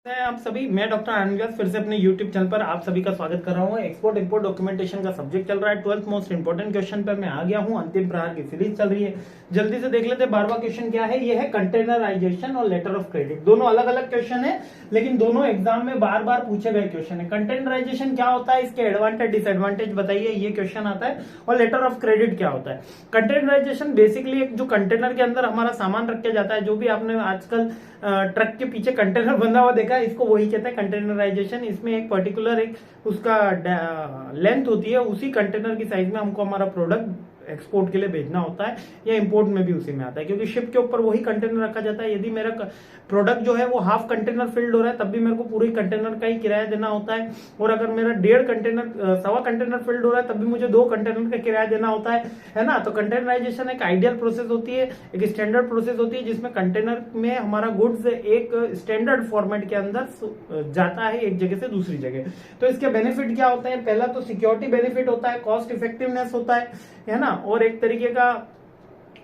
आप सभी, मैं डॉक्टर आनंद व्यास फिर से अपने YouTube चैनल पर आप सभी का स्वागत कर रहा हूं। एक्सपोर्ट इंपोर्ट डॉक्यूमेंटेशन का सब्जेक्ट चल रहा है। 12th मोस्ट इंपोर्टेंट क्वेश्चन पर मैं आ गया हूं। अंतिम प्रहार की सीरीज चल रही है, जल्दी से देख लेते हैं। 12वां क्वेश्चन क्या है? ये है कंटेनराइजेशन और लेटर ऑफ क्रेडिट। दोनों अलग अलग क्वेश्चन है, लेकिन दोनों एग्जाम में बार बार पूछे गए क्वेश्चन है। कंटेनराइजेशन क्या होता है, इसके एडवांटेज डिसएडवांटेज बताइए, ये क्वेश्चन आता है। और लेटर ऑफ क्रेडिट क्या होता है? कंटेनराइजेशन बेसिकली एक जो कंटेनर के अंदर हमारा सामान रख के जाता है, जो भी आपने आजकल ट्रक के पीछे कंटेनर बंधा हुआ देखा है, इसको वही कहते हैं कंटेनराइजेशन। इसमें एक पर्टिकुलर एक उसका लेंथ होती है, उसी कंटेनर की साइज में हमको हमारा प्रोडक्ट एक्सपोर्ट के लिए भेजना होता है, या इंपोर्ट में भी उसी में आता है, क्योंकि शिप के ऊपर वही कंटेनर रखा जाता है। यदि मेरा प्रोडक्ट जो है वो हाफ कंटेनर फिल्ड हो रहा है, तब भी मेरे को पूरे कंटेनर का ही किराया देना होता है। और अगर मेरा 1.5 कंटेनर सवा कंटेनर फिल्ड हो रहा है, तब भी मुझे 2 कंटेनर का किराया देना होता है ना। तो कंटेनराइजेशन एक आइडियल प्रोसेस होती है, एक स्टैंडर्ड प्रोसेस होती है, जिसमें कंटेनर में हमारा गुड्स एक स्टैंडर्ड फॉर्मेट के अंदर जाता है एक जगह से दूसरी जगह। तो इसके बेनिफिट क्या होते हैं? पहला तो सिक्योरिटी बेनिफिट होता है, कॉस्ट इफेक्टिवनेस होता है ना। और एक तरीके का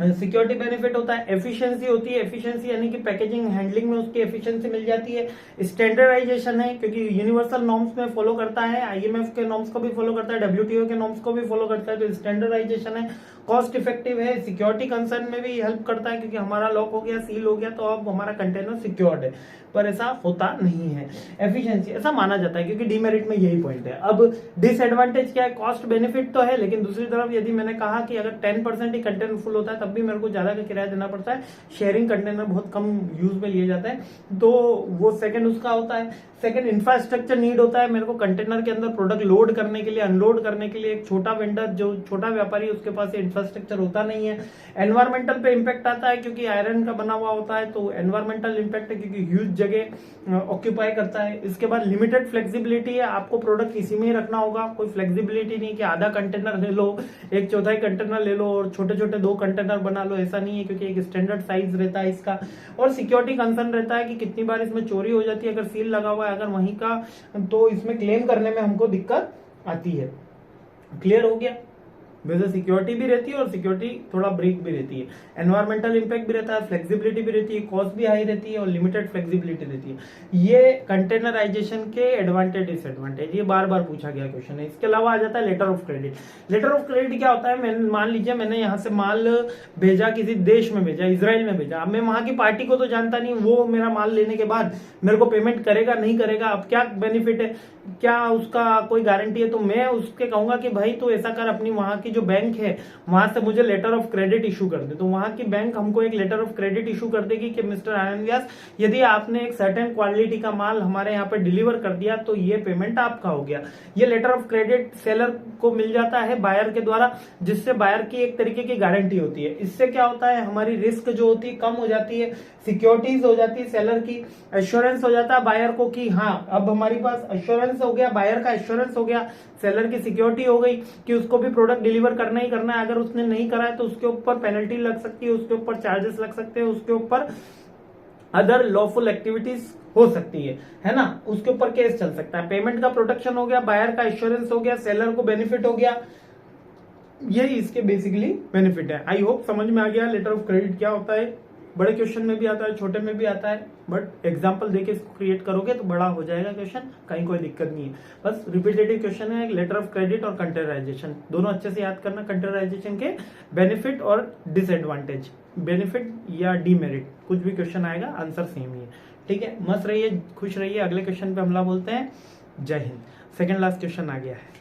सिक्योरिटी बेनिफिट होता है, एफिशिएंसी होती है। एफिशिएंसी यानी कि पैकेजिंग हैंडलिंग में उसकी एफिशिएंसी मिल जाती है। स्टैंडर्डाइजेशन है, क्योंकि यूनिवर्सल नॉर्म्स में फॉलो करता है, आईएमएफ के नॉर्म्स को भी फॉलो करता है, डब्ल्यूटीओ के नॉर्म्स को भी फॉलो करता है, तो स्टैंडर्डाइजेशन है। कॉस्ट इफेक्टिव है, सिक्योरिटी कंसर्न में भी हेल्प करता है, क्योंकि हमारा लॉक हो गया, सील हो गया, तो अब हमारा कंटेनर सिक्योर्ड है, पर ऐसा होता नहीं है। एफिशिएंसी ऐसा माना जाता है, क्योंकि डीमेरिट में यही पॉइंट है। अब डिसएडवांटेज क्या है? कॉस्ट बेनिफिट तो है, लेकिन दूसरी तरफ यदि मैंने कहा कि अगर 10% ही कंटेनर फुल होता है, तब भी मेरे को ज्यादा का किराया देना पड़ता है। शेयरिंग कंटेनर बहुत कम यूज में लिए जाता है, तो वो सेकंड उसका होता है। सेकंड, इंफ्रास्ट्रक्चर नीड होता है। मेरे को कंटेनर के अंदर प्रोडक्ट लोड करने के लिए, अनलोड करने के लिए एक छोटा वेंडर, जो छोटा व्यापारी, उसके पास इंफ्रास्ट्रक्चर होता नहीं है। एनवायरमेंटल पे इम्पैक्ट आता है, क्योंकि आयरन का बना हुआ होता है, तो एनवायरमेंटल इम्पैक्ट है, क्योंकि ह्यूज जगह ऑक्यूपाई करता है। इसके बाद लिमिटेड फ्लेक्सिबिलिटी है, आपको प्रोडक्ट इसी में ही रखना होगा, कोई फ्लेक्सिबिलिटी नहीं कि आधा कंटेनर ले लो, 1/4 कंटेनर ले लो और छोटे छोटे 2 कंटेनर बना लो, ऐसा नहीं है, क्योंकि एक स्टैंडर्ड साइज रहता है इसका। और सिक्योरिटी कंसर्न रहता है कि कितनी बार इसमें चोरी हो जाती है, अगर सील लगा हुआ है अगर वहीं का, तो इसमें क्लेम करने में हमको दिक्कत आती है। क्लियर हो गया? वैसे सिक्योरिटी भी रहती है और सिक्योरिटी थोड़ा ब्रेक भी रहती है, एनवायरमेंटल इंपैक्ट भी रहता है, फ्लेक्सिबिलिटी भी रहती है, कॉस्ट भी हाई रहती है और लिमिटेड फ्लेक्सिबिलिटी रहती है। ये कंटेनराइजेशन के एडवांटेज डिसएडवांटेज, ये बार बार पूछा गया क्वेश्चन है। इसके अलावा आ जाता है letter of credit. Letter of credit क्या होता है? मैंने मान लीजिए मैंने यहाँ से माल भेजा, किसी देश में भेजा, इसराइल में भेजा। अब मैं वहां की पार्टी को तो जानता नहीं, वो मेरा माल लेने के बाद मेरे को पेमेंट करेगा नहीं करेगा, अब क्या बेनिफिट है, क्या उसका कोई गारंटी है? तो मैं उसके कहूंगा कि भाई तो ऐसा कर, अपनी वहां की जो बैंक है वहां से मुझे लेटर ऑफ क्रेडिट इशू कर दे। तो वहां की बैंक हमको एक लेटर ऑफ क्रेडिट इशू कर देगी कि मिस्टर आनंद व्यास, यदि आपने एक सर्टेन क्वालिटी का माल हमारे यहाँ पे डिलीवर कर दिया, तो ये पेमेंट आपका हो गया। ये लेटर ऑफ क्रेडिट सेलर को मिल जाता है बायर के द्वारा, जिससे बायर की एक तरीके की गारंटी होती है। इससे क्या होता है? हमारी रिस्क जो होती है कम हो जाती है, सिक्योरिटीज हो जाती है, सेलर की एश्योरेंस हो जाता है बायर को कि हाँ अब हमारी पास एश्योरेंस हो गया, बायर का एश्योरेंस हो गया, सेलर की सिक्योरिटी हो गई कि उसको भी प्रोडक्ट डिलीवर करना ही करना है। अगर उसने नहीं करा है तो उसके ऊपर पेनल्टी लग सकती है, उसके ऊपर चार्जेस लग सकते हैं, उसके ऊपर अदर लॉफुल एक्टिविटीज हो सकती है ना, उसके ऊपर केस चल सकता है। पेमेंट का प्रोटेक्शन हो गया, बायर का एश्योरेंस हो गया, सेलर को बेनिफिट हो गया। यही इसके बेसिकली बेनिफिट है। आई होप समझ में आ गया लेटर ऑफ क्रेडिट क्या होता है। बड़े क्वेश्चन में भी आता है, छोटे में भी आता है, बट एग्जाम्पल देके इसको क्रिएट करोगे तो बड़ा हो जाएगा क्वेश्चन, कहीं कोई दिक्कत नहीं है। बस रिपीटेटिव क्वेश्चन है, लेटर ऑफ क्रेडिट और कंटेनराइजेशन दोनों अच्छे से याद करना। कंटेनराइजेशन के बेनिफिट और डिसएडवांटेज, बेनिफिट या डीमेरिट, कुछ भी क्वेश्चन आएगा आंसर सेम ही है। ठीक है, मस्त रहिए, खुश रहिए। अगले क्वेश्चन पे हमला बोलते हैं। जय हिंद। सेकेंड लास्ट क्वेश्चन आ गया है।